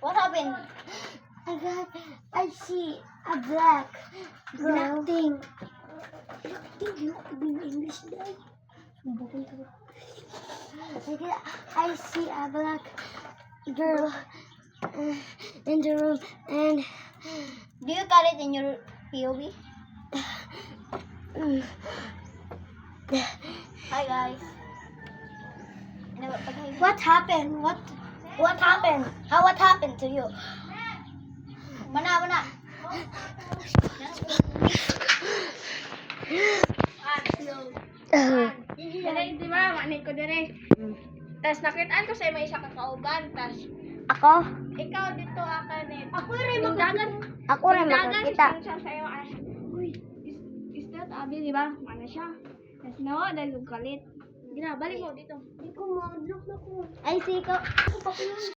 What happened? I see a black girl. Black thing. You in English, Dad. I see a black girl in the room, and Do you call it in your POV? Hi guys. what happened? What happened? What happened to you? Mana. Dire, di ba? Manin ko dire. Tas nakitaan ko sa may isa kakauban. Tas Ako? ikaw dito akanet. Ako rin Ako rin makakita. Siya sa'yo. Uy, is that Abi, di ba? Mana siya. Tas no, dahil galit. Gina, balik mo dito. Hindi ko ma-unlock na ko. Ay, si ikaw. Ako pa ko